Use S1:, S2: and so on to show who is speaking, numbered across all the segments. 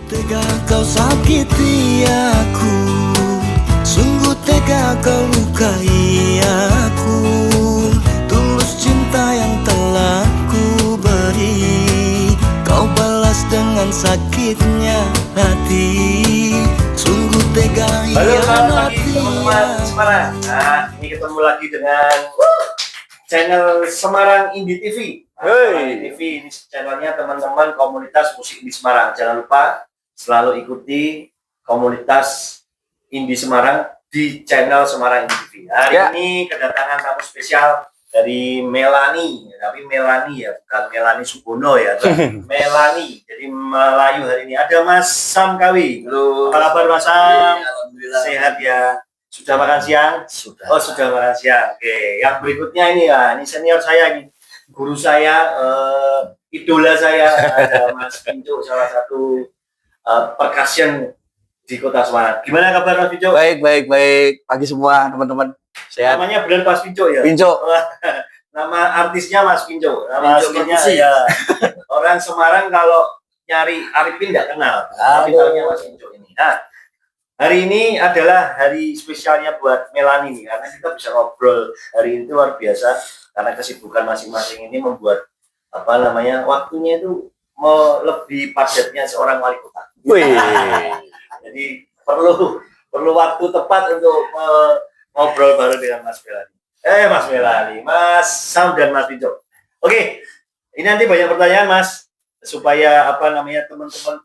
S1: Tega kau sakiti aku, sungguh tega kau lukai aku. Tulus cinta yang telah ku beri, kau balas dengan sakitnya hati. Sungguh tega
S2: halo, selamat pagi
S1: hianati
S2: teman-teman Semarang. Nah, ini ketemu lagi dengan channel Semarang Indie TV. Semarang Indie TV ini channelnya teman-teman komunitas musik di Semarang. Jangan lupa selalu ikuti komunitas Indie Semarang di channel Semarang Indie TV. Hari ini kedatangan tamu spesial dari Melani, tapi Melani ya, bukan Melani Subono ya, Melani. Jadi Melayu hari ini ada Mas Sam Kawi.
S3: Halo.
S2: Apa kabar Mas Sam?
S3: Alhamdulillah.
S2: Sehat ya. Sudah makan siang?
S3: Sudah.
S2: Oh, sudah makan siang. Oke, yang berikutnya ini ya, ini senior saya, ini guru saya, idola saya, ada Mas Pinco, salah satu percussion di Kota Semarang. Gimana kabar Mas Pinco?
S3: Baik. Pagi semua teman-teman. Sehat.
S2: Namanya benar Mas Pinco ya?
S3: Pinco.
S2: Nama artisnya Mas Pinco. Nama
S3: Pinco
S2: aslinya
S3: Perkusi.
S2: ya. Orang Semarang kalau nyari Arifin nggak kenal. Tapi tahunya Mas Pinco ini. Nah, hari ini adalah hari spesialnya buat Melani nih, karena kita bisa ngobrol hari ini luar biasa karena kesibukan masing-masing ini membuat waktunya itu lebih padatnya seorang wali kota.
S3: Wih.
S2: Jadi perlu waktu tepat untuk ngobrol bareng dengan Mas Melani. Mas Melani, Mas Sam dan Mas Pinco. Oke, ini nanti banyak pertanyaan Mas supaya teman-teman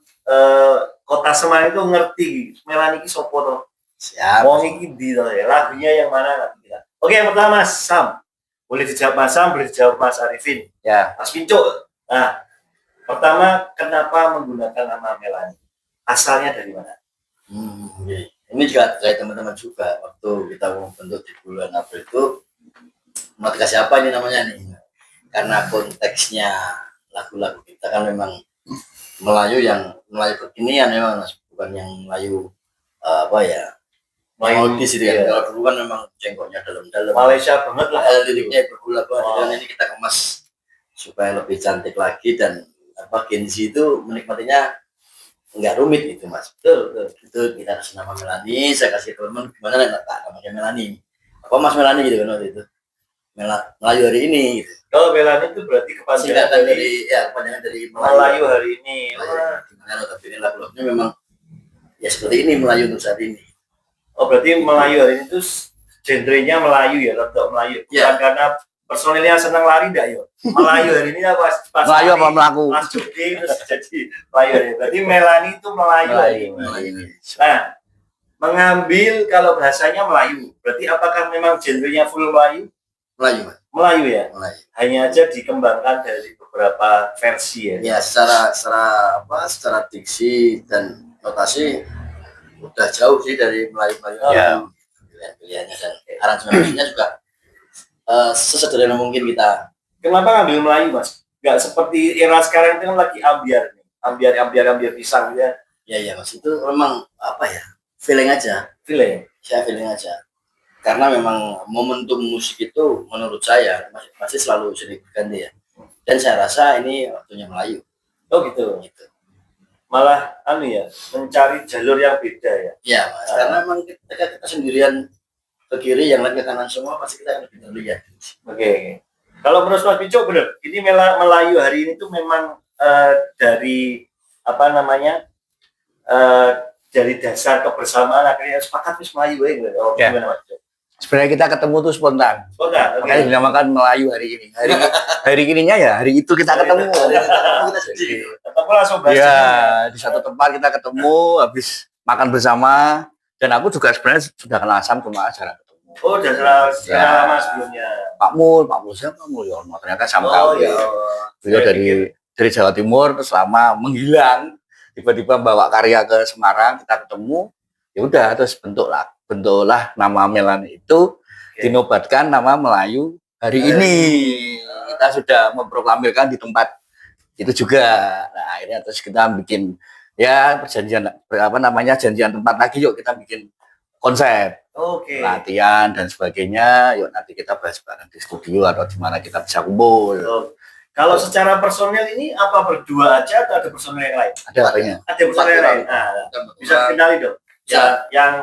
S2: Kota Semarang itu ngerti Melani ki sopo to.
S3: Siap.
S2: Wong iki ndi to ya, lagunya yang mana nanti kita. Oke, yang pertama Mas Sam. Boleh dijawab Mas Sam, boleh dijawab Mas Arifin.
S3: Ya.
S2: Mas Pinco. Nah, pertama kenapa menggunakan nama Melani? Asalnya dari mana?
S3: Oke. Ini juga kayak teman-teman juga waktu kita membentuk di bulan April itu mau dikasih apa ini namanya nih? Karena konteksnya lagu-lagu kita kan memang Melayu kekinian memang, bukan yang Melayu melodis itu kan. Kalau dulu kan memang cengkoknya dalam-dalam.
S2: Malaysia banget lah.
S3: Liriknya bergula-gula. Dan ini kita kemas supaya lebih cantik lagi dan Gen Z itu menikmatinya nggak rumit gitu Mas.
S2: Betul.
S3: Itu kita kasih nama Melani, saya kasih teman gimana namanya Melani. Apa Mas Melani gitu kan waktu itu. Melayu hari ini gitu.
S2: Kalau Melani itu berarti kepanjangan
S3: dari
S2: Melayu hari ini.
S3: Gimana tapi ini lagu-lagunya memang ya seperti ini Melayu untuk saat ini.
S2: Oh, berarti Melayu hari ini tuh genrenya Melayu ya, tetap Melayu. Bukan
S3: Ya.
S2: karena personilnya senang lari enggak ya? Melayu hari ini pas
S3: Melayu
S2: lari,
S3: apa melaku?
S2: pas jogging terus jadi Melayu hari ini. Berarti Melani itu Melayu hari ini.
S3: Melayu.
S2: Nah, mengambil kalau bahasanya Melayu, berarti apakah memang genrenya full Melayu?
S3: Melayu Mas.
S2: Melayu ya?
S3: Melayu.
S2: Hanya aja dikembangkan dari beberapa versi ya.
S3: Ya secara diksi dan notasi udah jauh sih dari Melayu-Melayu.
S2: Ya.
S3: Pilihannya dan aransemennya juga sesederhana mungkin kita.
S2: Kenapa ngambil Melayu, Mas? Nggak seperti era sekarang itu kan lagi ambiar nih. Ambiar pisang gitu ya.
S3: Ya Mas, itu memang feeling aja.
S2: Feeling.
S3: Saya feeling aja. Karena memang momentum musik itu menurut saya masih selalu sering berganti ya. Dan saya rasa ini waktunya Melayu.
S2: Oh gitu. Malah mencari jalur yang beda ya.
S3: Ya Mas, karena memang kita sendirian ke kiri, yang lain ke kanan semua pasti kita akan lebih terlihat.
S2: Oke. Kalau menurut Mas Pinco benar, ini Melayu hari ini tuh memang dari dari dasar kebersamaan akhirnya sepakat wis Melayu ya. Oh,
S3: Ya.
S2: gimana Mas?
S3: Sebenarnya kita ketemu tuh spontan.
S2: Oke.
S3: Makanya dinamakan Melayu hari ini. Hari ininya ya hari itu kita ketemu. Kita sedih.
S2: Ketemu langsung bahas.
S3: Ya, di satu tempat kita ketemu, habis makan bersama. Dan aku juga sebenarnya sudah kenal Sam, cuma jarang ketemu.
S2: Oh, udah lama sebelumnya.
S3: Pak Mul siapa Mulyono? Ternyata Sam Kawi.
S2: iya.
S3: Beliau dari Jawa Timur, terus lama menghilang. Tiba-tiba bawa karya ke Semarang, kita ketemu. Ya udah, terus bentuklah nama Melani itu dinobatkan nama Melayu hari ini. Kita sudah memproklamirkan di tempat itu juga. Nah, akhirnya terus kita bikin janjian tempat lagi, yuk kita bikin konsep.
S2: Oke.
S3: Latihan dan sebagainya. Yuk nanti kita bahas bareng di studio atau di mana kita bisa kumpul.
S2: Kalau secara personel ini apa berdua aja atau ada personel yang lain?
S3: Ada apanya?
S2: Ada personel yang lain. Nah, bisa kenali dong. Ya, yang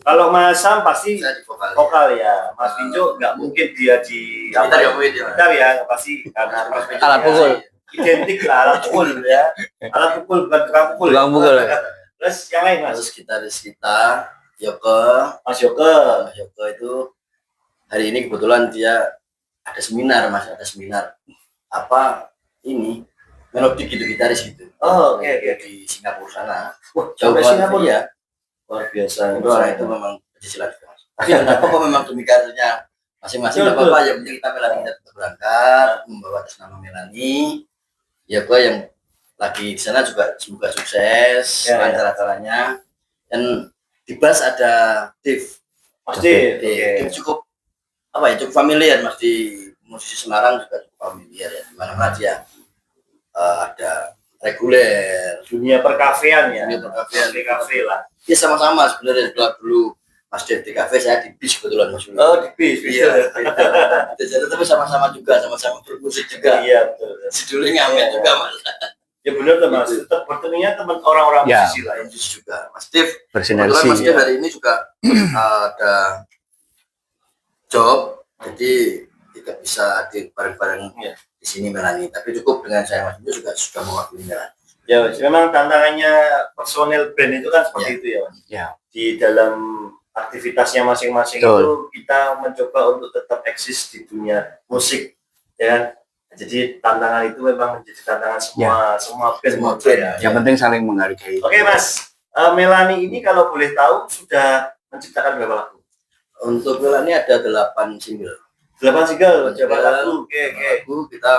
S2: kalau Mas Sam pasti
S4: Saya di vokal.
S2: vokal ya. Mas Pinjo nggak mungkin dia di
S4: Gitar ya mungkin ya.
S2: gitar ya, pasti karena Mas Pinjo
S3: Alat
S2: ya
S3: pukul.
S2: identik lah alat pukul ya. Alat pukul bukan tukang pukul.
S3: Tukang pukul.
S2: Terus yang lain Mas,
S4: Terus gitaris kita Yoko.
S2: Mas Yoke.
S4: Mas Yoko itu hari ini kebetulan dia ada seminar, Mas, ada seminar apa ini melodik gitu, gitaris gitu.
S2: Oh, oke, oke.
S4: Di Singapura sana.
S2: Wah,
S4: Jauh
S2: sampai
S4: banget
S2: Singapura
S4: ya.
S2: luar biasa.
S4: Itu orang itu memang silat. Tapi tidak apa-apa memang demi karirnya masing-masing, tidak apa-apa. Yang penting kita Melani kita tetap berangkat membawa atas nama Melani. Ya gue yang lagi di sana juga semoga sukses
S2: Ya,
S4: lancar acaranya. Dan di bass ada Dave.
S2: Pasti.
S4: Dave cukup apa ya, cukup familiar Mas di musisi Semarang, juga cukup familiar ya. Di mana-mana dia ada reguler.
S2: Dunia perkafean ya.
S4: Dunia perkafean.
S2: Kafe lah.
S4: Ya sama-sama sebenarnya dulu Mas Dev di kafe, saya di bis kebetulan Mas.
S2: Oh, di bis.
S4: Iya, beda. Jadi tapi sama-sama juga, sama-sama bermusik juga.
S2: Iya, betul.
S4: Judulnya ngamen juga Mas.
S2: Ya benar tuh Mas. Tetap bertemunya teman orang-orang
S3: Ya.
S2: musisi lah.
S4: Lain juga Mas Dev. Kebetulan
S3: Bersinergi.
S4: Mas Dev hari ini juga ada job, jadi tidak bisa hadir bareng-bareng
S2: Iya.
S4: di sini Melani. Tapi cukup dengan saya Mas Dev juga sudah mewakili Melani.
S2: Ya, memang tantangannya personel band itu kan seperti itu ya, Mas.
S3: Ya.
S2: Di dalam aktivitasnya masing-masing
S3: Betul.
S2: itu kita mencoba untuk tetap eksis di dunia musik, ya kan? Jadi tantangan itu memang menjadi tantangan semua band.
S4: Semua
S2: menurut
S4: band.
S2: saya.
S3: Yang penting saling menghargai.
S2: Oke Mas, Melani ini kalau boleh tahu sudah menciptakan berapa lagu?
S4: Untuk Melani ada 8 single.
S2: 8 single,
S4: Single.
S2: berapa lagu? Oke.
S4: Lagu kita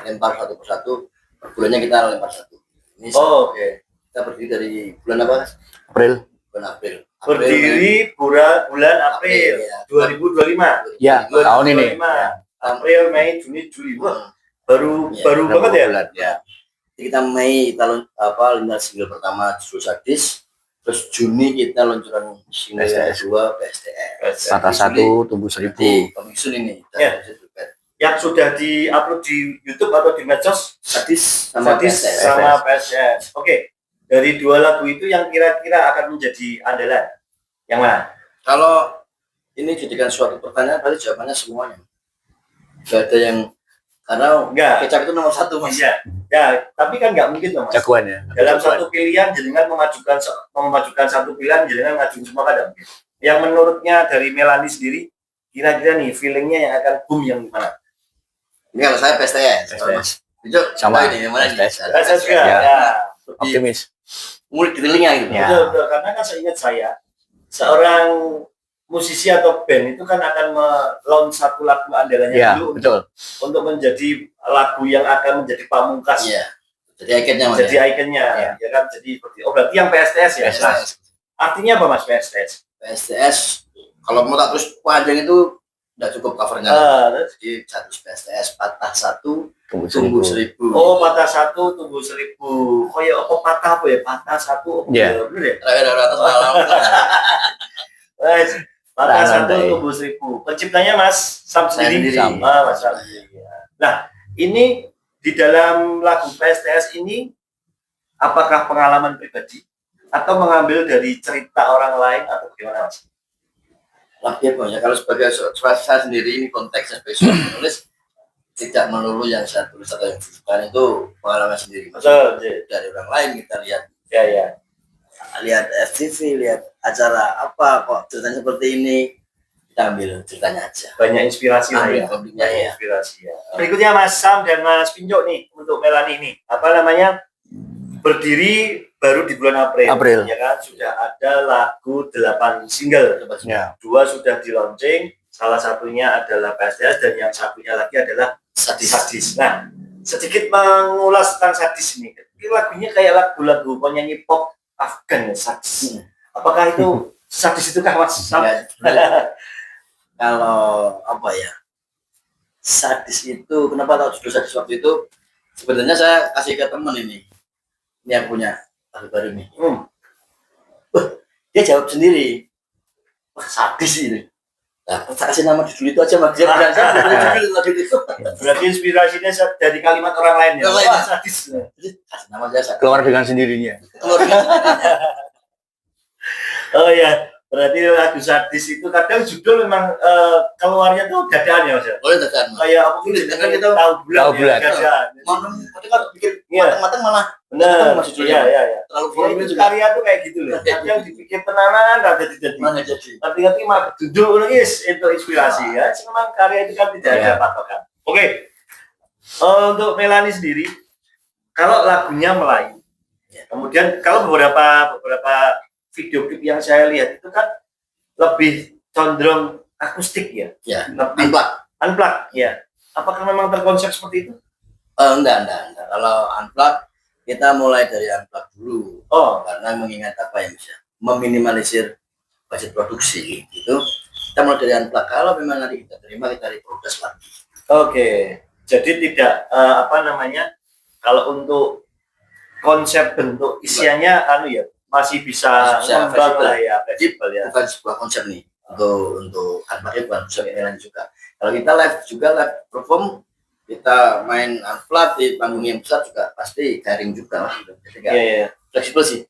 S4: lempar satu persatu, per bulannya kita lempar satu. Ini
S2: Oh, oke.
S4: kita berdiri dari bulan apa Mas?
S3: April.
S4: Bulan April.
S2: Berdiri bulan April
S4: ya.
S2: 2025.
S3: Ya, tahun ini.
S2: 2025. April, Mei, Juni, Juli. Wah, baru
S4: Ya,
S2: baru
S3: berapa
S2: banget ya?
S3: bulan? Ya.
S4: Jadi kita Mei kita lima single pertama Judul Sadis, terus Juni kita luncuran single
S3: PSTS.
S4: kedua PSTS.
S3: Patah satu, tumbuh seribu.
S4: Jadi Komiksun ini
S2: Ya. Yang sudah di-upload di YouTube atau di medsos?
S4: Sadis sama
S2: Sadis
S4: PSTS.
S2: sama PSS. Oke. Dari dua lagu itu yang kira-kira akan menjadi andalan. Yang mana?
S4: Kalau ini jadikan suatu pertanyaan, pasti jawabannya semuanya. Gak ada yang karena
S2: Enggak.
S4: kecap itu nomor satu Mas.
S2: Iya. Ya, tapi kan nggak mungkin dong, Mas.
S3: Jagoan ya.
S2: Dalam
S3: Jagoan.
S2: satu pilihan jenengan memajukan satu pilihan jenengan ngajuin semua kan nggak mungkin. Yang menurutnya dari Melani sendiri kira-kira nih feelingnya yang akan boom yang mana?
S4: Ini kalau saya PSTS.
S3: PSTS.
S4: Itu
S3: Sama.
S4: ini yang mana nih?
S3: PSTS.
S2: PSS juga.
S3: Ya.
S2: Ya.
S3: Optimis.
S4: Ngulik di telinga gitu.
S3: Ya.
S2: Betul, betul. Karena kan seingat saya seorang musisi atau band itu kan akan melaunch satu lagu andalannya
S3: Ya,
S2: dulu
S3: betul.
S2: untuk menjadi lagu yang akan menjadi pamungkas.
S4: Iya. Jadi ikonnya Mas.
S2: Jadi ikonnya,
S3: Ya.
S2: ya kan? Jadi seperti berarti yang PSTS ya.
S3: PSTS.
S2: Nah, artinya apa Mas PSTS?
S4: PSTS kalau mau tak terus panjang itu udah cukup covernya.
S2: Terus?
S4: Jadi satu PSTS patah satu
S3: Tumbuh
S4: tumbuh
S3: seribu.
S4: 1000.
S2: Oh, patah satu tumbuh 1000. Oh ya, apa patah apa ya? Patah satu.
S3: Ya.
S2: Bener ya?
S4: Terakhir dari atas malam.
S2: Wes, patah
S3: Tahan
S2: satu
S3: santai.
S2: tumbuh 1000. Penciptanya Mas Sam
S4: Saya
S2: sendiri.
S4: sendiri.
S2: Mas Sam sendiri. Nah, ini di dalam lagu PSTS ini apakah pengalaman pribadi atau mengambil dari cerita orang lain atau bagaimana Mas?
S4: Lagi ya kalau sebagai saya sendiri ini konteksnya sebagai seorang penulis tidak melulu yang saya tulis atau yang dituliskan itu pengalaman sendiri.
S2: Betul, Ji.
S4: Dari orang lain kita lihat
S2: Ya.
S4: FTV, lihat acara apa kok ceritanya seperti ini, kita ambil ceritanya aja.
S2: Banyak inspirasi lah ya.
S4: Ambil komiknya
S2: Banyak
S4: ya.
S2: inspirasi ya. Berikutnya Mas Sam dan Mas Pinjo nih untuk Melani ini. Apa namanya? Berdiri baru di bulan April.
S3: April.
S2: Ya kan sudah ada lagu 8 single.
S3: Ya.
S2: 2 sudah di launching, salah satunya adalah PSTS dan yang satunya lagi adalah Sadis. Nah, sedikit mengulas tentang Sadis ini. Ini lagunya kayak lagu-lagu penyanyi pop Afgan ya, Sadis. Apakah itu Sadis itu kah Mas Sam?
S4: Ya, sebenarnya kalau apa ya, sadis itu kenapa tahu judul sadis waktu itu? Sebenarnya saya kasih ke temen ini yang punya lagu baru ini. Dia jawab sendiri, wah sadis ini. Nah, saya kasih nama judul itu aja Mas. Dia bilang saya punya judul lagu itu.
S2: Berarti inspirasinya dari kalimat orang lain ya.
S4: Orang lain.
S2: Wah, sadis.
S4: Jadi, kasih nama saya
S3: Keluar dengan sendirinya.
S2: Oh ya, berarti lagu sadis itu kadang judul memang keluarnya tuh dadaan ya Mas. Ya?
S4: boleh tekan.
S2: Kayak apa gitu, kan kita tahu bulan
S3: Tahu
S2: ya,
S3: bulan.
S2: dadaan.
S4: Mana tapi kalau pikir
S2: Iya.
S4: matang-matang malah
S2: Benar,
S4: Mas judulnya.
S2: iya.
S4: terlalu
S2: Ya,
S4: formal
S2: itu
S4: juga.
S2: karya tuh kayak gitu loh. Kadang dipikir tenanan, rada jadi.
S4: Mana jadi.
S2: Nanti mah judul nulis itu inspirasi ya. Memang karya itu kan tidak ada
S3: Ya.
S2: patokan. Oke. Untuk Melanie sendiri, kalau lagunya Melayu, kemudian kalau beberapa video klip yang saya lihat itu kan lebih condong akustik ya,
S4: Ya,
S2: lebih unplugged ya. Apakah memang terkonsep seperti itu?
S4: enggak. Kalau unplug kita mulai dari unplug dulu.
S2: Oh,
S4: Karena mengingat apa ya Mas ya, meminimalisir budget produksi gitu. Kita mulai dari unplug. Kalau memang nanti kita terima kita reproduksi lagi.
S2: oke. Jadi tidak kalau untuk konsep bentuk isiannya ya masih bisa
S4: Masih bisa
S2: ngembang
S4: fleksibel.
S2: lah ya, fleksibel ya.
S4: Bukan sebuah konsep nih untuk unplug bukan konsep yang lain juga. Kalau kita live perform kita main unplug di panggung yang besar juga pasti garing juga Mas. Jadi nggak
S2: Iya.
S4: fleksibel sih.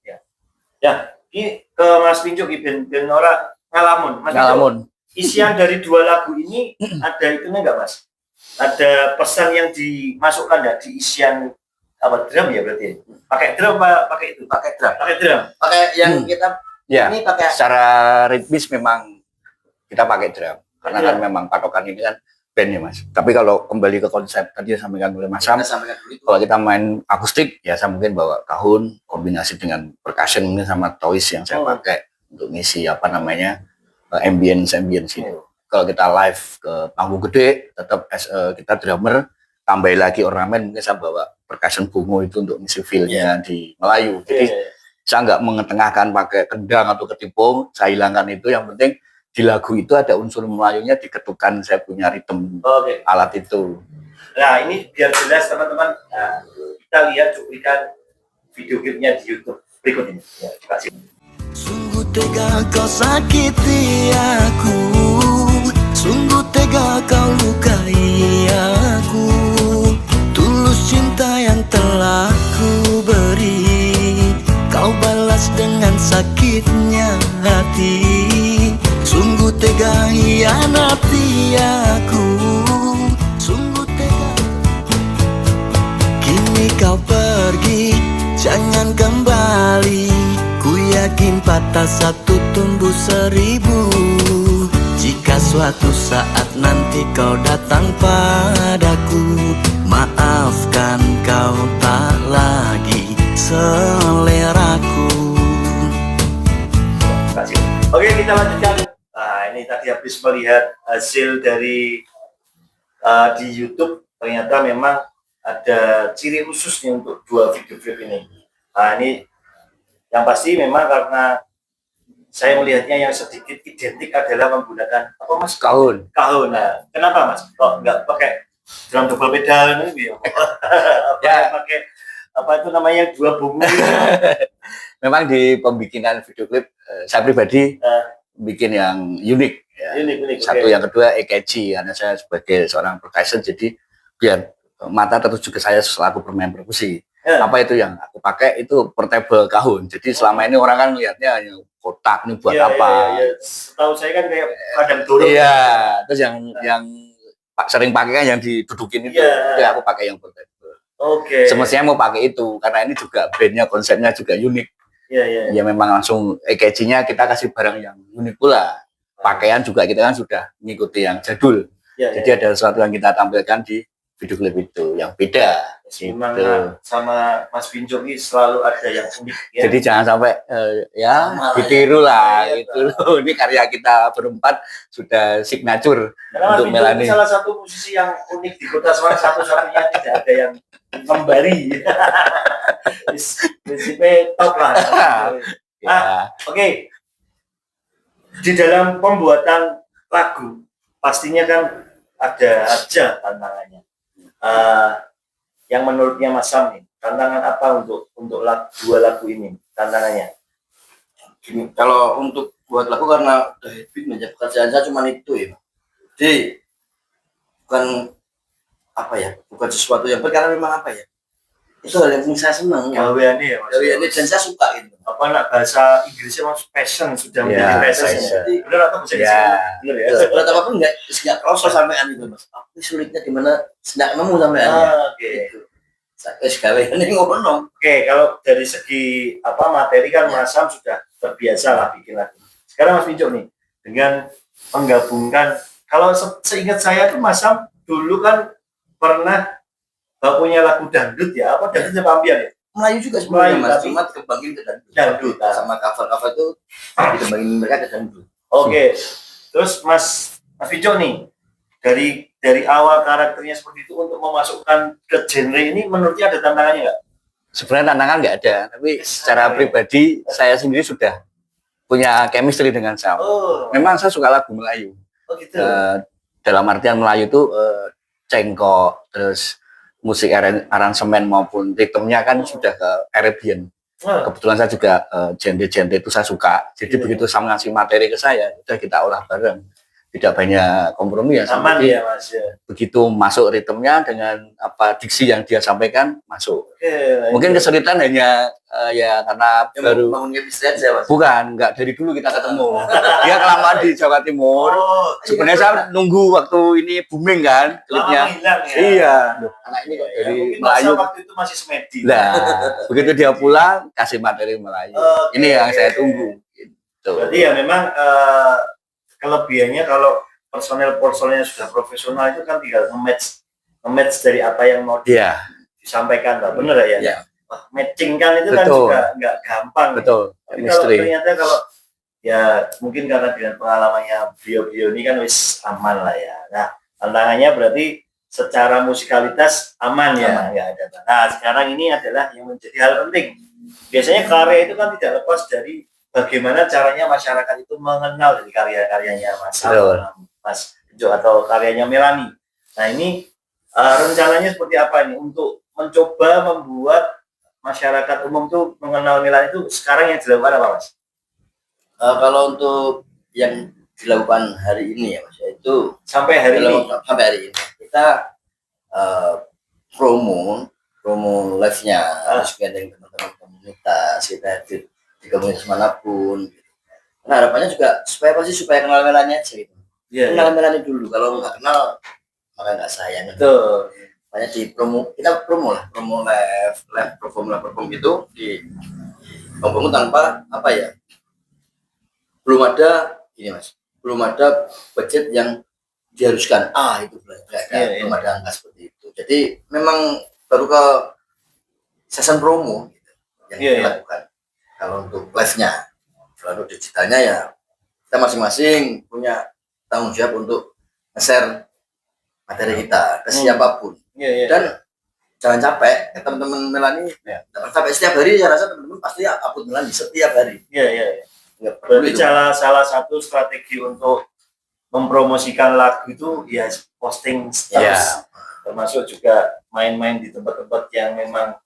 S2: Ya, ini ke Mas Pinjo ben ora ngalamun. Mas Pinjo,
S3: Ngalamun.
S2: isian dari dua lagu ini ada itunya nggak Mas? Ada pesan yang dimasukkan nggak di isian apa drum ya berarti? Pakai drum apa pakai itu?
S4: Pakai drum.
S2: Pakai drum.
S4: Pakai yang kita
S3: Ya,
S4: ini pakai
S3: secara ritmis memang kita pakai drum. Karena
S2: Iya.
S3: kan memang patokan ini kan band ya Mas. Tapi kalau kembali ke konsep tadi yang disampaikan oleh Mas Sam,
S4: kita sampaikan dulu itu.
S3: kalau kita main akustik ya saya mungkin bawa kahun kombinasi dengan percussion mungkin sama toys yang saya
S2: Oh.
S3: pakai untuk ngisi ambience itu. Kalau kita live ke panggung gede tetap kita drummer tambahin lagi ornamen mungkin saya bawa percussion bungo itu untuk ngisi feel-nya di Melayu. Jadi
S2: Iya.
S3: saya nggak mengetengahkan pakai kendang atau ketipung, saya hilangkan itu. Yang penting di lagu itu ada unsur Melayunya diketukan, saya punya ritme
S2: Oke.
S3: alat itu.
S2: Nah, ini biar jelas teman-teman. Nah, kita lihat cuplikan video klipnya di YouTube berikut ini. Ya, terima kasih.
S1: Sungguh tega kau sakiti aku, sungguh tega kau lukai aku. Tulus cinta yang telah ku beri, kau balas dengan sakitnya hati. Sungguh tega hianati aku, sungguh tega. Kini kau pergi, jangan kembali. Ku yakin patah satu tumbuh seribu. Jika suatu saat nanti kau datang padaku, maafkan kau tak lagi seleraku.
S2: Terima kasih. Oke, kita lanjutkan. Nah, ini tadi habis melihat hasil dari di YouTube. Ternyata memang ada ciri khususnya untuk dua video klip ini. Nah, ini yang pasti memang karena saya melihatnya yang sedikit identik adalah menggunakan apa Mas?
S3: Kahun.
S2: Kahun. Nah, kenapa Mas? Kok nggak pakai drum double pedal ini?
S3: Ya.
S2: Pakai apa itu namanya dua bunga?
S3: Memang di pembikinan video klip saya pribadi
S2: Eh.
S3: bikin yang unik. Ya.
S2: Unik.
S3: Satu,
S2: oke.
S3: yang kedua catchy karena saya sebagai seorang percussion jadi biar mata tertuju ke saya selaku bermain perkusi. Apa itu yang aku pakai itu portable kahun. Jadi selama ini orang kan melihatnya hanya kotak ini buat
S2: Iya,
S3: apa?
S2: iya. Setahu saya kan kayak kadang dorong.
S3: Iya, terus yang sering pakai kan yang didudukin itu.
S2: Iya.
S3: Jadi aku pakai yang portable.
S2: Oke.
S3: Semestinya mau pakai itu karena ini juga bandnya konsepnya juga unik.
S2: Iya.
S3: Ya memang langsung EKG-nya kita kasih barang yang unik pula. Pakaian juga kita kan sudah mengikuti yang jadul.
S2: Iya.
S3: Jadi ada sesuatu yang kita tampilkan di video klip itu yang beda.
S2: Memang
S3: Gitu.
S2: sama Mas Pinjo ini selalu ada yang unik ya.
S3: Jadi jangan sampai
S4: Sama
S3: ditiru lah
S2: Iya,
S3: gitu loh. Ini karya kita berempat sudah signature
S2: Karena Mas
S3: untuk
S2: Pinjo
S3: Melanie.
S2: ini salah satu musisi yang unik di Kota Semarang, satu-satunya tidak ada yang kembali. Prinsipnya top lah.
S3: Ya,
S2: Oke. Di dalam pembuatan lagu pastinya kan ada aja tantangannya. Yang menurutnya Mas Sam nih, tantangan apa untuk dua lagu ini? Tantangannya?
S4: Gini, kalau untuk buat lagu karena udah habit aja, pekerjaan saya cuma itu ya. Jadi bukan apa ya, bukan sesuatu yang karena memang apa ya, itu hal yang saya senang.
S2: Gaweane ya Mas.
S4: Gaweane dan saya suka itu.
S2: Apa nak bahasa Inggrisnya Mas, passion sudah menjadi passion.
S4: Jadi
S2: Benar atau bisa benar ya?
S4: berat apapun nggak kerasa sampean itu Mas. Aku sulitnya di mana tidak nemu sampean.
S2: Oke.
S4: Saya gaweane ngono.
S2: Oke, kalau dari segi apa materi kan Mas Sam sudah terbiasa lah bikin lagu. Sekarang Mas Pinco nih dengan menggabungkan, kalau seingat saya tuh Mas Sam dulu kan pernah punya lagu dangdut ya, apa dangdutnya Pak Ambiar ya?
S4: Melayu juga sebenarnya
S2: Melayu,
S4: Mas,
S2: tapi
S4: cuma dikembangin ke
S2: dangdut.
S4: sama cover-cover itu dikembangin mereka ke dangdut.
S2: Oke, terus Mas Pinco nih dari awal karakternya seperti itu untuk memasukkan ke genre ini menurutnya ada tantangannya nggak?
S3: Sebenarnya tantangan nggak ada, tapi secara pribadi saya sendiri sudah punya chemistry dengan Sam.
S2: Oh,
S3: Memang saya suka lagu Melayu.
S2: oh gitu.
S3: Dalam artian Melayu itu cengkok, terus musik aransemen maupun ritmenya kan sudah ke Arabian. Kebetulan saya juga genre-genre itu saya suka. Jadi begitu Sam ngasih materi ke saya, udah kita olah bareng. Tidak banyak kompromi ya.
S2: Aman
S3: Jadi,
S2: ya Mas ya.
S3: begitu masuk ritmenya dengan apa diksi yang dia sampaikan masuk.
S2: Oke,
S3: Mungkin kesulitan hanya ya karena baru
S4: bangun chemistry aja Mas.
S3: bukan nggak dari dulu kita ketemu. Dia kelamaan di Jawa Timur.
S2: Oh,
S3: Sebenarnya saya nunggu waktu ini booming kan klipnya.
S2: lama hilang ya.
S3: Iya. Loh, anak ini kok
S2: Ya,
S3: dari
S2: mungkin
S3: Melayu.
S2: masa waktu itu masih semedi.
S3: Nah, begitu dia pulang kasih materi Melayu.
S2: Oke.
S3: Ini yang saya tunggu. Gitu.
S2: Berarti ya memang kelebihannya kalau personel-personelnya sudah profesional itu kan tinggal nge-match dari apa yang mau
S3: Iya,
S2: disampaikan, Pak. Bener ya?
S4: Iya.
S2: Wah, matching kan itu kan
S3: Betul.
S2: juga nggak gampang.
S3: betul.
S2: Tapi kalau
S3: Chemistry.
S2: ternyata kalau ya mungkin karena dengan pengalamannya beliau-beliau ini kan wis aman lah ya. Nah, tantangannya berarti secara musikalitas aman ya, nggak ada. Nah, sekarang ini adalah yang menjadi hal penting. Biasanya karya itu kan tidak lepas dari bagaimana caranya masyarakat itu mengenal dari karya-karyanya Mas Jo atau karyanya Melani. Nah, ini rencananya seperti apa ini untuk mencoba membuat masyarakat umum tuh mengenal Melani itu sekarang yang dilakukan apa Mas?
S4: Kalau untuk yang dilakukan hari ini ya Mas, itu
S2: Sampai hari ini.
S4: sampai hari ini kita promo live-nya harus gandeng teman-teman komunitas, kita hadir di komunitas manapun. Nah, harapannya juga supaya kenal Melani aja gitu.
S2: Iya.
S4: Kenal Melani dulu, kalau nggak kenal maka nggak sayang.
S2: Betul.
S4: Makanya kita promo live perform gitu di bangun tanpa apa ya, belum ada ini Mas, belum ada budget yang diharuskan itu belum ada angka seperti itu. Jadi memang baru ke season promo gitu, yang dilakukan. Kalau untuk live-nya, kalau untuk digitalnya ya kita masing-masing punya tanggung jawab untuk nge-share materi kita ke siapapun. Dan jangan capek, teman-teman Melani jangan capek. Setiap hari saya rasa teman-teman pasti upload Melani setiap hari.
S2: Berarti salah satu strategi untuk mempromosikan lagu itu ya posting terus, termasuk juga main-main di tempat-tempat yang memang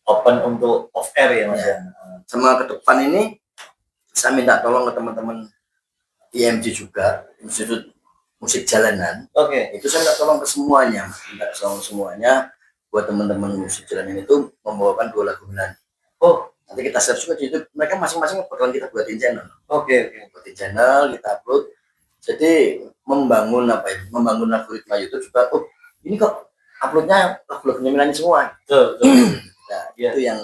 S2: open untuk off air ya Mas.
S4: Sama ke depan ini saya minta tolong ke teman-teman IMJ juga, Institut Musik Jalanan. Itu saya minta tolong ke semuanya, buat teman-teman musik jalanan itu membawakan 2 lagu Melani. Nanti kita share juga di YouTube, mereka masing-masing bakalan kita buatin channel. Buatin channel, kita upload. Jadi membangun algoritma YouTube juga. Ini kok uploadnya lagu-lagunya Melani semua. Nah, itu yang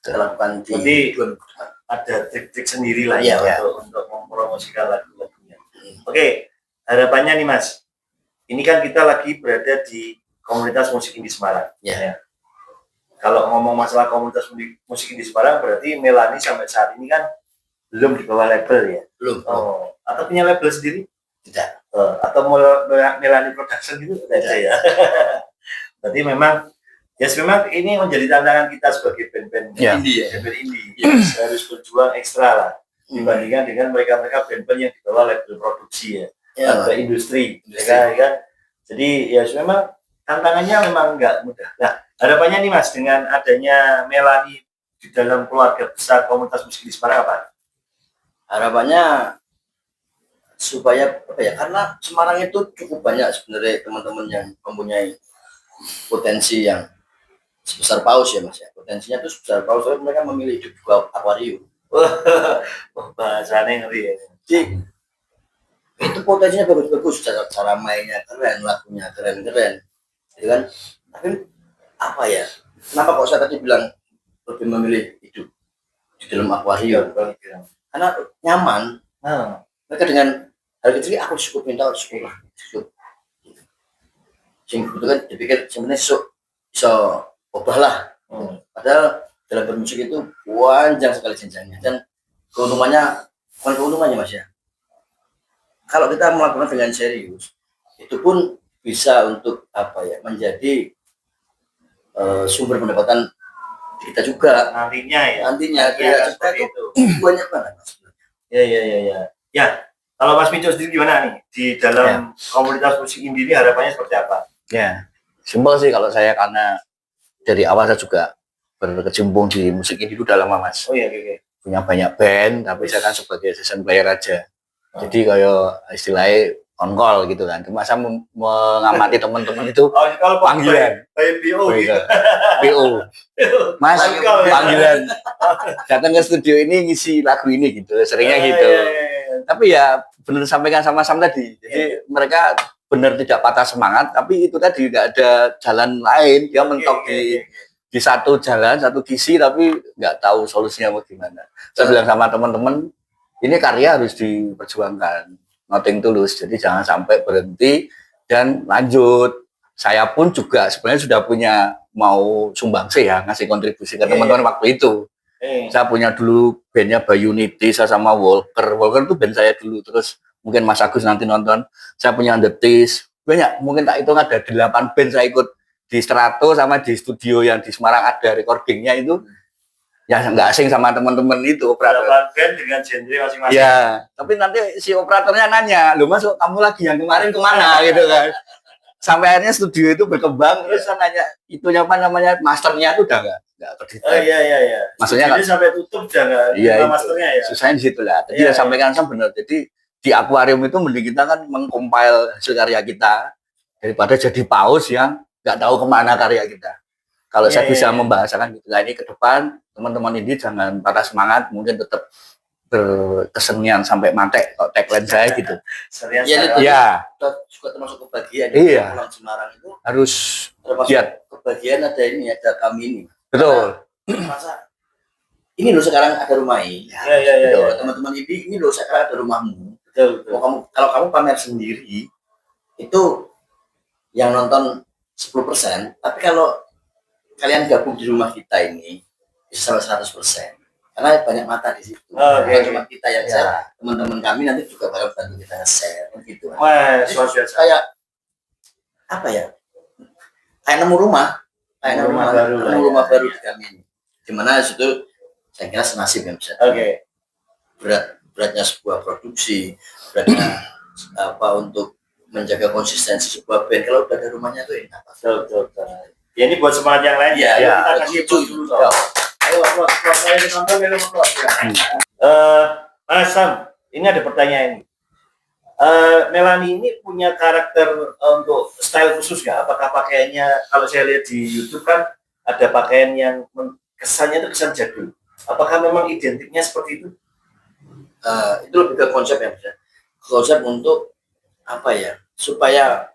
S4: kita lakukan di 2 minggu depan.
S2: Ada trik-trik sendiri lah untuk mempromosikan lagu-lagunya. Harapannya nih Mas, ini kan kita lagi berada di komunitas musik indie Semarang. Kalau ngomong masalah komunitas musik indie Semarang, berarti Melani sampai saat ini kan belum di bawah label ya?
S4: Belum.
S2: Atau punya label sendiri?
S4: Tidak.
S2: Atau Melani Production gitu? Tidak ya. Berarti memang ini menjadi tantangan kita sebagai band-band indie harus berjuang ekstra lah dibandingkan dengan mereka band-band yang di bawah label produksi atau industri. Kan? Jadi ya memang tantangannya memang nggak mudah. Nah, harapannya nih Mas dengan adanya Melani di dalam keluarga besar komunitas musik di Semarang apa?
S4: Harapannya supaya apa ya, karena Semarang itu cukup banyak sebenarnya teman-teman yang mempunyai potensi yang sebesar paus ya Mas ya, potensinya itu sebesar paus, tapi mereka memilih hidup di akuarium.
S2: Bahasanya ngeri ya.
S4: Jadi itu potensinya bagus-bagus, cara mainnya keren, lagunya keren-keren, gitu kan. Tapi apa ya, kenapa kok saya tadi bilang lebih memilih hidup di dalam akuarium? Karena nyaman. Mereka dengan hal kecil, aku cukup minta cukup lah, cukup. Sing itu kan dipikir sebenarnya so obah lah. Padahal dalam bermusik itu panjang sekali jenjangnya, dan keuntungannya bukan keuntungannya Mas ya. Kalau kita melakukan dengan serius, itu pun bisa untuk apa ya, menjadi sumber pendapatan kita juga nantinya kita itu banyak banget Mas.
S2: Ya, kalau Mas Mico sendiri gimana nih di dalam komunitas musik indie ini, harapannya seperti apa?
S3: Ya, simpel sih kalau saya, karena dari awal saya juga berkecimpung di musik indie itu udah lama Mas. Punya banyak band, tapi saya kan sebagai session player aja. Jadi kayak istilahnya on call gitu kan. Cuma saya mengamati teman-teman itu panggilan. PO. Mas, panggilan. Datang ke studio ini ngisi lagu ini gitu. Seringnya gitu. Tapi ya benar sampaikan sama Sam tadi. Jadi mereka benar tidak patah semangat, tapi itu tadi nggak ada jalan lain. Dia mentok di satu jalan, satu visi, tapi nggak tahu solusinya bagaimana. Saya bilang sama teman-teman, ini karya harus diperjuangkan, nothing tulus, jadi jangan sampai berhenti dan lanjut. Saya pun juga sebenarnya sudah punya mau sumbangsi ya, ngasih kontribusi ke teman-teman waktu itu. Saya punya dulu bandnya Bayunity, saya sama Walker itu band saya dulu. Terus mungkin Mas Agus nanti nonton, saya punya The Tease, banyak, mungkin tak hitung ada 8 band saya ikut di Strato, sama di studio yang di Semarang ada recordingnya itu. Ya nggak asing sama teman-teman itu operator.
S2: Band dengan genre masing-masing.
S3: Ya, tapi nanti si operatornya nanya, "Loh Mas, kamu lagi yang kemarin kemana?" gitu kan. Sampai akhirnya studio itu berkembang, terus saya nanya, itunya apa namanya, masternya itu udah nggak kredit.
S2: Iya.
S3: Maksudnya
S2: jadi sampai tutup jangan masternya ya.
S3: Susahnya di situ lah. Jadi sampaikan Sam benar. Jadi di akuarium itu mending kita kan mengcompile hasil karya kita daripada jadi paus yang nggak tahu kemana karya kita. Kalau saya bisa membahasakan gitu, nah ini ke depan teman-teman ini jangan patah semangat, mungkin tetap berkesenian sampai mati. Kalau tagline saya gitu.
S4: Iya. Juga termasuk kebahagiaan.
S3: Iya.
S4: Pulang Semarang itu
S3: harus
S4: lihat kebahagiaan, ada ini, ada kami ini.
S3: Betul.
S4: Masa ini loh sekarang ada rumah ini.
S2: Iya.
S4: Teman-teman ini loh sekarang ada rumahmu.
S2: Betul.
S4: Kalau kamu pamer sendiri itu yang nonton 10%, tapi kalau kalian gabung di rumah kita ini bisa sampai 100%, karena banyak mata di situ. Bukan cuma kita yang share, teman-teman kami nanti juga bakal bantu kita nge-share gitu. Kayak apa ya, kayak nemu rumah baru di kami ini, dimana situ saya kira senasib yang bisa beratnya sebuah produksi, beratnya apa untuk menjaga konsistensi sebuah band. Kalau udah ada rumahnya tuh enak.
S2: Betul. Ya, ini buat semangat yang lain ya. Kita kasih dulu. Ayo, saya nonton ya. Mas Sam, ini ada pertanyaan ini. Melanie ini punya karakter untuk style khusus nggak? Apakah pakaiannya, kalau saya lihat di YouTube kan ada pakaian yang kesannya itu kesan jadul. Apakah memang identiknya seperti itu?
S4: Itu lebih ke konsep ya, konsep untuk apa ya, supaya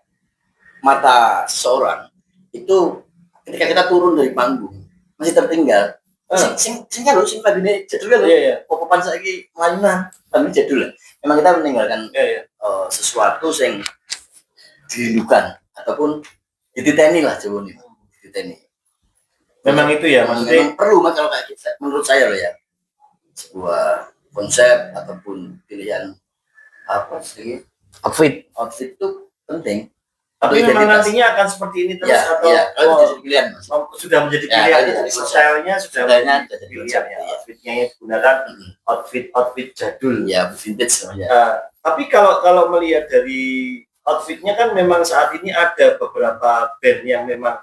S4: mata seorang itu ketika kita turun dari panggung masih tertinggal. Sing labine jadul lho. Popokan saiki mlayunan, labine jadul. Memang kita meninggalkan sesuatu yang dirindukan ataupun dititeni lah jawone. Dititeni.
S2: Memang itu ya, maksudnya
S4: memang perlu Mas, kalau kayak kita, menurut saya loh ya. Sebuah konsep ataupun pilihan apa sih? Outfit itu penting.
S2: Tapi memang nantinya akan seperti ini terus atau
S4: jadi pilihan, Mas.
S2: Sudah menjadi pilihan, stylenya sudah menjadi pilihan ya. Outfitnya yang digunakan outfit jadul.
S4: Ya, vintage namanya.
S2: Tapi kalau melihat dari outfitnya kan memang saat ini ada beberapa band yang memang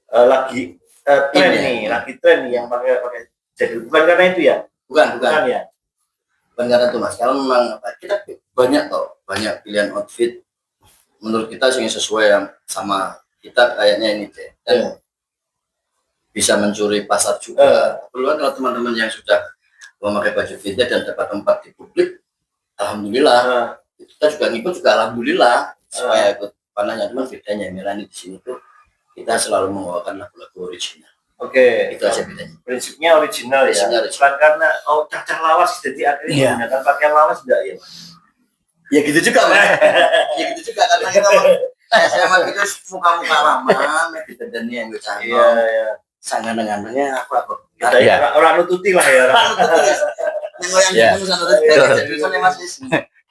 S2: lagi tren nih yang pakai jadul. Bukan karena itu ya?
S4: Bukan
S2: ya.
S4: Bukan karena itu Mas. Kalau memang kita banyak pilihan outfit menurut kita sih yang sesuai yang sama kita kayaknya ini deh, dan bisa mencuri pasar juga. Kebetulan kalau teman-teman yang sudah memakai baju vintage dan dapat tempat di publik, alhamdulillah. Kita juga ngikut juga alhamdulillah supaya ikut panahnya. Cuma bedanya Melani di sini tuh kita selalu membawakan lagu-lagu original.
S2: Oke,
S4: Itu aja bedanya.
S2: prinsipnya original ya.
S4: Prinsipnya
S2: Bukan karena cacah lawas jadi akhirnya menggunakan pakaian lawas enggak ya?
S4: Ya gitu juga, Mas. Ya gitu juga karena kita saya mah itu muka-muka lama, dan yang gue cari.
S2: Iya.
S4: Sangat dengan apa?
S2: Kita orang nututi lah ya.
S4: Yang sana Mas.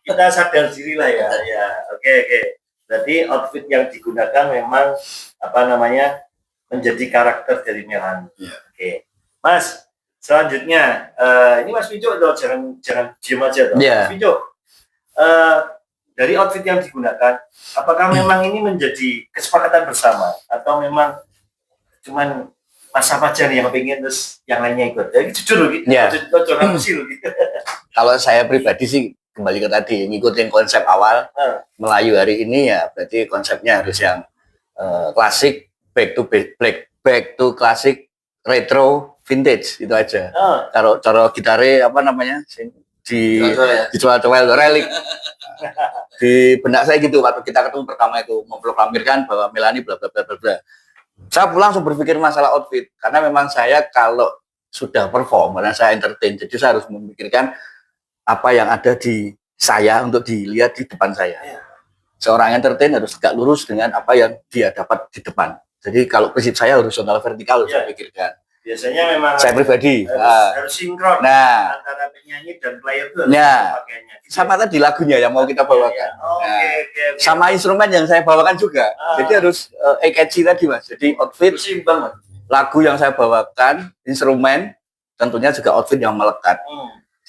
S2: Kita sadar diri lah ya. Ya, oke. Berarti outfit yang digunakan memang apa namanya menjadi karakter dari Melani.
S4: Ya.
S2: Oke, Mas. Selanjutnya, ini Mas Pijo, jangan diem aja dong.
S3: Yeah.
S2: Mas Pijo, dari outfit yang digunakan, apakah memang ini menjadi kesepakatan bersama atau memang cuman Mas aja nih yang pengen terus yang lainnya ikut? Ya, jujur gitu.
S3: Yeah.
S2: Jujur gitu.
S3: Kalau saya pribadi sih kembali ke tadi ngikutin konsep awal Melayu hari ini ya berarti konsepnya harus yang klasik, back to klasik, retro, vintage itu aja. Cara gitare apa namanya dijual-jual relik. Di benak saya gitu waktu kita ketemu pertama itu memproklamirkan bahwa Melani bla bla bla bla. Saya langsung berpikir masalah outfit karena memang saya kalau sudah perform karena saya entertain jadi saya harus memikirkan apa yang ada di saya untuk dilihat di depan saya. Seorang entertain harus tegak lurus dengan apa yang dia dapat di depan. Jadi kalau prinsip saya horizontal vertikal saya pikirkan.
S2: Biasanya memang
S3: saya pribadi
S2: harus sinkron antara penyanyi dan player itu pakaiannya.
S3: Sama tadi lagunya yang mau kita bawakan.
S2: Okay.
S3: Sama instrumen yang saya bawakan juga. Jadi harus catchy tadi Mas. Jadi outfit
S2: seimbang.
S3: Lagu yang saya bawakan, instrumen tentunya juga outfit yang melekat.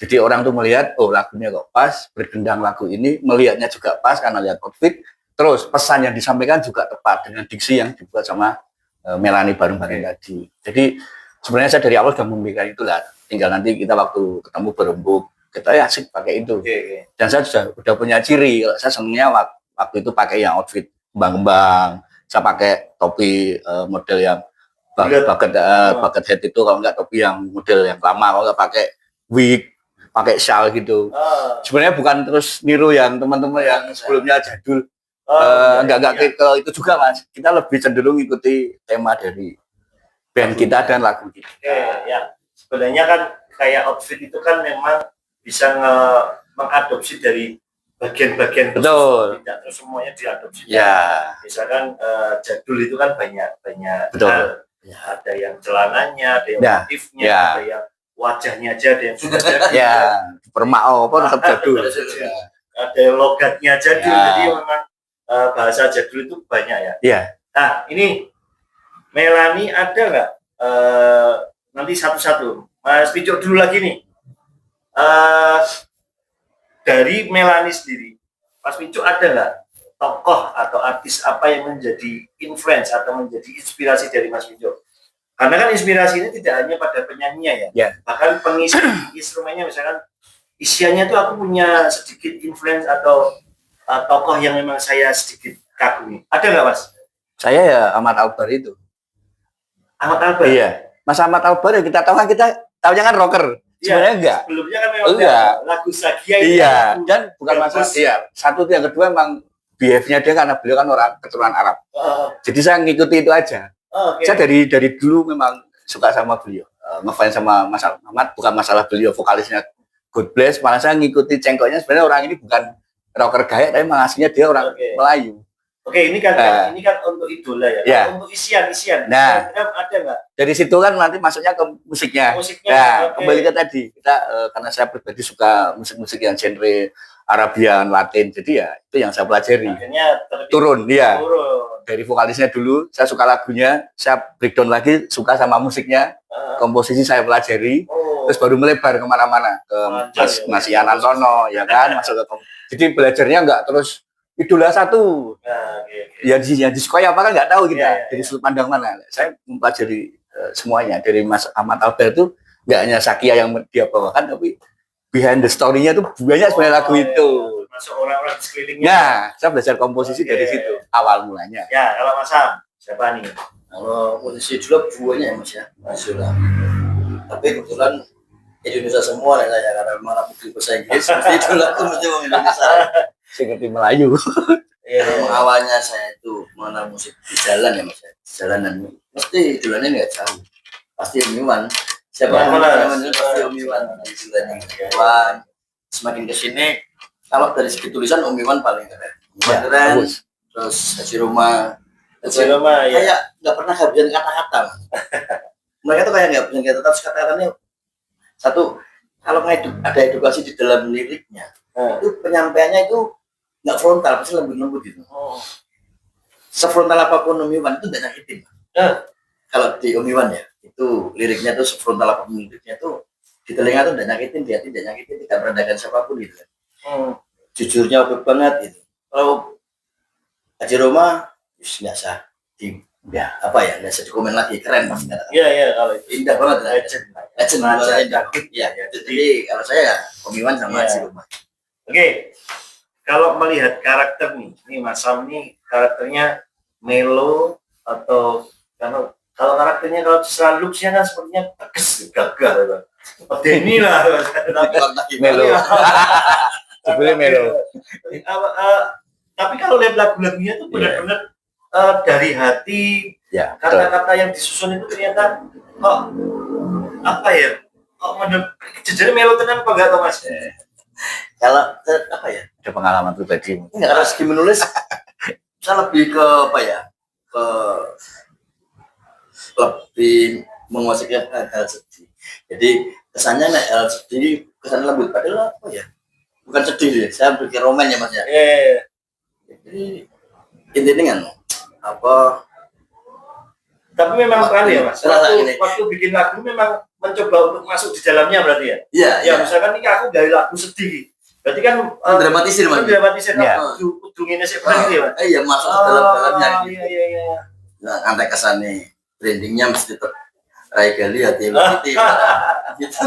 S3: Jadi orang tuh melihat, oh lagunya kok pas, bergendang lagu ini, melihatnya juga pas karena lihat outfit. Terus pesan yang disampaikan juga tepat dengan diksi yang dibuat sama Melani bareng-bareng tadi. Jadi sebenarnya saya dari awal sudah memikirkan itulah. Tinggal nanti kita waktu ketemu berembuk, kita ya asik pakai itu. Dan saya sudah punya ciri. Saya senangnya waktu itu pakai yang outfit kembang-kembang. Saya pakai topi model yang bucket head itu, kalau enggak topi yang model yang lama, kalau enggak pakai wig, pakai shawl gitu. Sebenarnya bukan terus niru yang teman-teman yang sebelumnya jadul. Enggak ke itu juga Mas. Kita lebih cenderung ikuti tema dari band kita dan lagu kita.
S2: Ya. Sebenarnya kan kayak outfit itu kan memang bisa mengadopsi dari bagian-bagian
S3: betul.
S2: Tidak terus semuanya diadopsi.
S3: Ya.
S2: Misalkan jadul itu kan banyak
S3: betul.
S2: hal. Ya, ada yang celananya, ada yang motifnya, ada yang wajahnya aja, ada yang sudah jadul.
S3: Ya, permao apa tetap jadul.
S2: Ada yang logatnya jadul, jadi memang bahasa jadul itu banyak ya.
S3: Iya.
S2: Nah, ini Melani ada nggak? Nanti satu-satu. Mas Pijo dulu lagi nih. Dari Melani sendiri, Mas Pijo ada nggak tokoh atau artis apa yang menjadi influence atau menjadi inspirasi dari Mas Pijo? Karena kan inspirasi ini tidak hanya pada penyanyinya ya. Bahkan pengisi instrumennya misalkan isiannya tuh aku punya sedikit influence atau tokoh yang memang saya sedikit kagumi. Ada nggak Mas?
S3: Saya ya Ahmad Albar itu.
S2: Ahmad Albar?
S3: Iya. Mas Ahmad Albar ya kita tahu kan tahunya kan rocker. Sebenarnya enggak.
S2: Sebelumnya kan memang lagu Sagia itu.
S3: Iya. Dan bukan masalah. Iya. Satu yang kedua memang behave-nya dia karena beliau kan orang keturunan Arab. Jadi saya ngikuti itu aja. Saya dari dulu memang suka sama beliau. Ngefans sama Mas Ahmad, bukan masalah beliau vokalisnya God Bless, malah saya ngikuti cengkoknya sebenarnya orang ini bukan rocker gaya tapi memang aslinya dia orang Melayu. Ini kan
S2: untuk idola ya. Untuk isian.
S3: Nah,
S2: ada nggak?
S3: Dari situ kan nanti masuknya ke musiknya. Nah, kembali ke tadi kita karena saya pribadi suka musik-musik yang genre Arabian, Latin, jadi ya itu yang saya pelajari. Turun. Dari vokalisnya dulu, saya suka lagunya, saya breakdown lagi, suka sama musiknya, komposisi saya pelajari, terus baru melebar kemana-mana ke Mas Ian Antono, ya kan, masuk ke jadi belajarnya nggak terus idola satu, yang disukai apa kan nggak tahu kita, dari sudut pandang mana. Saya mempelajari semuanya dari Mas Ahmad Albar itu nggak hanya Sakia yang dia bawakan, tapi behind the story-nya tuh banyak sebenarnya lagu itu.
S2: masuk orang-orang di sekelilingnya.
S3: Nah, saya belajar komposisi dari
S2: Oke.
S3: situ awal mulanya.
S2: Ya, kalau Mas Sam, siapa nih?
S4: Kalau posisi dulu buahnya ya Mas ya, Mas Yula. Tapi kebetulan Indonesia semua lah saya karena memang aku di bahasa Inggris. Mesti dulu aku mesti ngomong Indonesia.
S3: Saya ngerti Melayu.
S2: Iya,
S4: Memang awalnya saya itu mengenal musik di jalan ya Mas ya, di jalanan. Mesti jalannya nggak jauh. Pasti Om Iwan. Siapa
S2: Yang
S4: yang
S2: mana?
S4: namanya pasti Om Iwan. Di jalan Iwan. Semakin kesini, kalau dari segi tulisan Om Iwan paling keren. Om Iwan
S3: Ya,
S4: keren.
S3: bagus.
S4: Terus Haji Roma.
S2: Haji Roma, ya.
S4: Kayak nggak pernah kehabisan kata-kata. Mas. Mereka tuh kayak nggak punya kata, terus kata-katanya satu, kalau ada edukasi di dalam liriknya, itu penyampaiannya itu nggak frontal, pasti lebih lembut gitu.
S2: Oh.
S4: Sefrontal apapun Om Iwan itu nggak nyakitin. Kalau di Om Iwan ya, itu liriknya tuh sefrontal apapun liriknya tuh di telinga tuh nggak nyakitin, di hati nggak nyakitin, tidak merendahkan siapapun gitu kan. Jujurnya oke banget gitu. Kalau Haji Roma, biasa di
S3: Ya.
S4: apa ya, nggak bisa dikomen lagi, keren mas.
S2: Iya, iya, kalau itu.
S4: Indah banget lah.
S2: Legend.
S4: Legend
S2: Raja
S4: banget, indah.
S2: David.
S4: Iya, jadi kalau saya ya Om Iwan sama
S2: Iya.
S4: Haji Roma.
S2: Oke, kalau melihat karakter nih Mas Sam nih karakternya melo atau kalau karakternya kalau secara looks-nya kan sepertinya tegas, gagah, ya. Seperti inilah.
S3: Melo. Sebelum Melo.
S2: Tapi kalau lihat lagu-lagunya tuh benar-benar dari hati,
S3: Ya, betul.
S2: kata-kata yang disusun itu ternyata kok apa ya? Kok jujur melo tenan apa enggak tuh Mas?
S4: Kalau apa ya?
S3: Ada pengalaman pribadi.
S4: Enggak, kalau segi menulis saya lebih ke apa ya? Ke lebih menguasai hal sedih. Jadi kesannya nek hal sedih kesan lembut, padahal apa ya? Bukan sedih ya, saya berpikir roman ya mas ya. Jadi intinya kan apa?
S2: Tapi memang kali ya Mas.
S4: Rasa gini.
S2: Waktu bikin lagu memang mencoba untuk masuk di dalamnya berarti ya.
S4: Iya,
S2: Ya misalkan ini aku dari lagu sedih. Berarti kan
S4: dramatisir mas.
S2: dramatisir
S3: Ya.
S2: ujung ini sih benar gitu ya Mas.
S4: Iya masuk ke dalam-dalamnya
S2: Oh,
S4: gitu.
S2: iya iya.
S4: Nah, antek kesannya brandingnya mesti tetap Rai Gali hati gitu.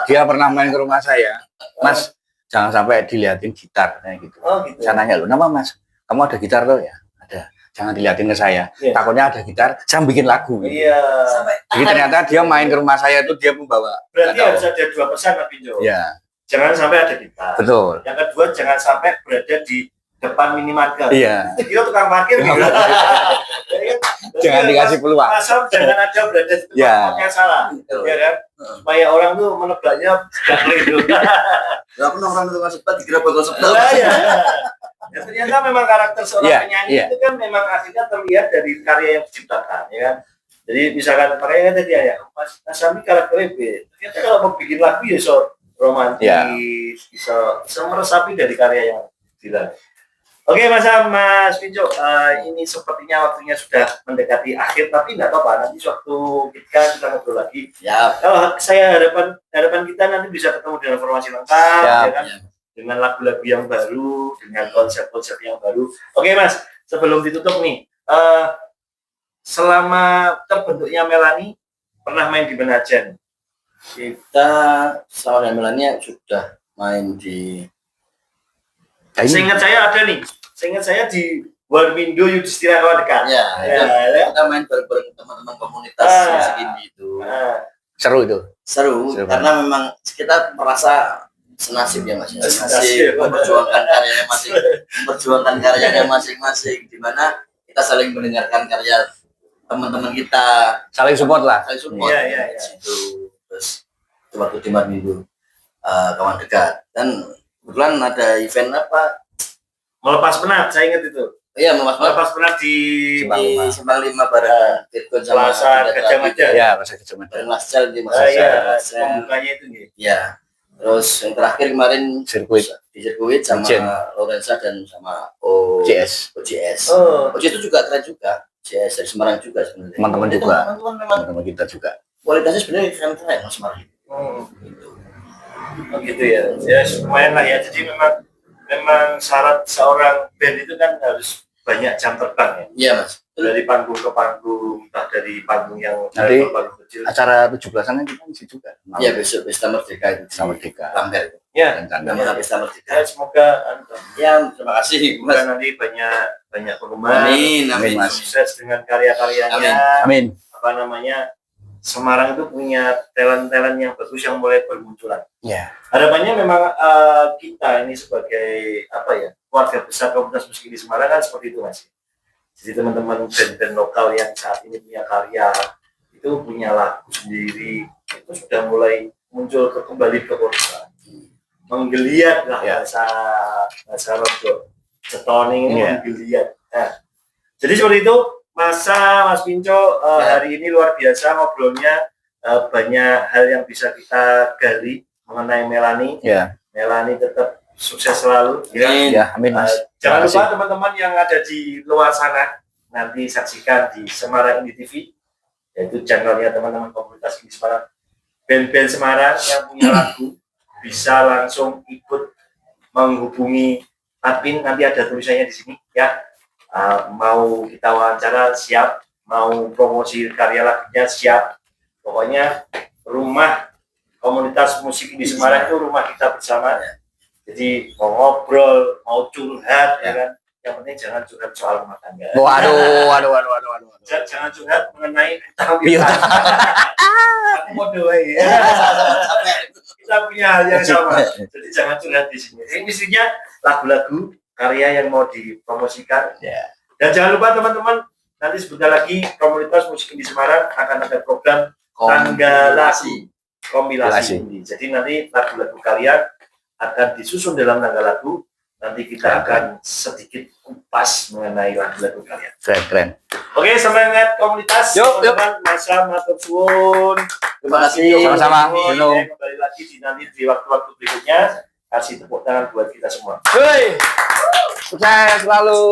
S3: Dia pernah main ke rumah saya. Mas, jangan sampai dilihatin gitar kayak gitu.
S2: Oh gitu.
S3: Saya nanya, "Loh, nama Mas? Kamu ada gitar tuh ya?" Ada. Jangan dilihatin ke saya.
S2: Iya.
S3: Takutnya ada gitar, saya bikin lagu. Gitu.
S2: Iya.
S4: Sampai
S3: Jadi ternyata dia main ke rumah saya itu dia membawa.
S2: Berarti
S3: Nggak tahu.
S2: harus ada dua pesan Mas Pinjo.
S3: Ya,
S2: Jangan sampai ada kita.
S3: betul.
S2: Yang kedua jangan sampai berada di depan minimarket.
S3: Iya.
S2: Itu dia tukang parkir gitu. Jadi kan,
S3: Jangan dikasih peluang.
S2: Pasal jangan ada berada di
S3: Ya.
S2: tempat yang salah. Ya kan? Supaya orang tuh menebaknya tidak keliru.
S4: nggak pernah orang itu ngasih sebat dikira bakal sebat.
S2: Lah ya. Ya, ternyata memang karakter seorang
S3: Iya,
S2: penyanyi
S3: iya.
S2: itu kan memang akhirnya terlihat dari karya yang diciptakan, ya kan. Jadi misalkan makanya kan tadi ya, Mas Sami karakternya B. Ternyata kalau mau bikin lagu ya so romantis,
S3: Iya.
S2: bisa meresapi dari karya yang dilakukan. Oke Mas Sam, Mas Pinjo, ini sepertinya waktunya sudah mendekati akhir, tapi nggak apa-apa, nanti suatu kita ngobrol lagi.
S4: Ya,
S2: Kalau saya harapan kita nanti bisa ketemu dengan informasi lengkap,
S3: Siap.
S2: ya kan? Dengan lagu-lagu yang baru, dengan konsep-konsep yang baru. Oke Mas, sebelum ditutup nih, selama terbentuknya Melani, pernah main di Benajen?
S4: kita sama Melania sudah main di
S2: Seingat saya ada nih, seingat saya di Warmindo Yudhistira Kawan Dekat.
S4: ya,
S2: Ya.
S4: kita main bareng-bareng teman-teman komunitas musik indie itu.
S3: Seru itu.
S4: Seru
S3: Seru
S4: karena memang kita merasa senasib ya mas,
S2: Senasib.
S4: senasib memperjuangkan karyanya masing, memperjuangkan karyanya masing-masing, di mana kita saling mendengarkan karya teman-teman kita,
S3: Saling support lah.
S4: saling support.
S2: Iya, iya, iya.
S4: Situ terus waktu di Marmindo kawan dekat, dan kebetulan ada event apa?
S2: Melepas penat, saya ingat itu.
S4: Iya, Mas
S2: Melepas penat di
S4: di Simpang 5 bareng Tirgon sama
S2: Plaza
S4: Tidak
S2: Gajah
S4: Rapi.
S2: Mada.
S3: Ya, masa kecemasan.
S4: Bareng Mas Jal di Mas
S2: Iya,
S4: Jal.
S2: pembukanya itu nih.
S4: Iya. Terus yang terakhir kemarin
S3: Sirkuit
S4: di sirkuit sama
S3: Jen.
S4: Lorenza dan sama
S3: JS.
S4: OJS.
S2: Oh,
S4: OJS itu juga keren juga. JS dari Semarang juga sebenarnya.
S3: Teman-teman
S4: Itu
S3: juga.
S4: Teman-teman memang
S3: Teman-teman kita juga.
S4: kualitasnya sebenarnya keren-keren Mas Semarang.
S2: Gitu. Oh gitu ya. Ya lumayan lah ya. Jadi memang syarat seorang band itu kan harus banyak jam terbang ya.
S4: Iya Mas.
S2: dari panggung ke panggung, entah dari panggung yang
S3: Nanti
S2: level panggung kecil.
S3: acara 17-an kita ngisi juga.
S4: Iya besok pesta merdeka itu
S3: Pesta Merdeka.
S4: Lamber.
S2: Ya,
S3: Rencana.
S4: Nama pesta merdeka.
S2: ya, semoga
S4: Ya terima kasih
S2: semoga
S4: Mas.
S2: nanti banyak penggemar,
S4: Amin,
S3: Amin,
S4: amin.
S3: Mas.
S2: sukses dengan karya-karyanya.
S3: Amin.
S2: Apa namanya? Semarang itu punya talent-talent yang bagus yang mulai bermunculan.
S3: Ya.
S2: Harapannya memang kita ini sebagai apa ya, keluarga besar komunitas musik di Semarang kan seperti itu, Mas. Jadi teman-teman band-band lokal yang saat ini punya karya, itu punya lagu sendiri, itu sudah mulai muncul kembali ke kota, menggeliat lah
S3: Ya.
S2: bahasa rodo cetoning ini
S3: Ya.
S2: menggeliat. Nah, jadi seperti itu. Mas Pinco hari ini luar biasa ngobrolnya, banyak hal yang bisa kita gali mengenai Melani.
S3: Ya.
S2: Melani tetap sukses selalu.
S4: Amin.
S3: Ya, amin, Mas.
S2: Jangan
S3: Terima
S2: lupa
S3: kasih.
S2: teman-teman yang ada di luar sana nanti saksikan di Semarang Indie TV, yaitu channelnya teman-teman komunitas Indie Semarang. Band-band Semarang yang punya lagu bisa langsung ikut menghubungi admin, nanti ada tulisannya di sini ya. Mau kita wawancara siap, mau promosi karya lagunya siap. Pokoknya rumah komunitas musik di Semarang itu rumah kita bersama. Jadi mau ngobrol, mau curhat, ya kan. Yang penting jangan curhat soal rumah tangga.
S3: Waduh.
S2: Jangan curhat mengenai utang
S3: Iya.
S2: piutang. Aku mau doain ya. Kita punya hal yang sama. Jadi jangan curhat di sini. Ini mestinya lagu-lagu karya yang mau dipromosikan.
S3: Ya.
S2: Dan jangan lupa teman-teman, nanti sebentar lagi komunitas musik di Semarang akan ada program tanggal lagu kompilasi indie. Jadi nanti lagu-lagu kalian akan disusun dalam tanggal lagu. Nanti kita akan sedikit kupas mengenai lagu-lagu kalian.
S3: Keren.
S2: Oke, semangat komunitas.
S3: Yuk.
S2: Teman-teman, masa matur suwun.
S4: Terima kasih.
S3: Sama-sama.
S2: Kembali lagi nanti di waktu-waktu berikutnya. Kasih tepuk tangan buat kita semua.
S3: Sukses selalu.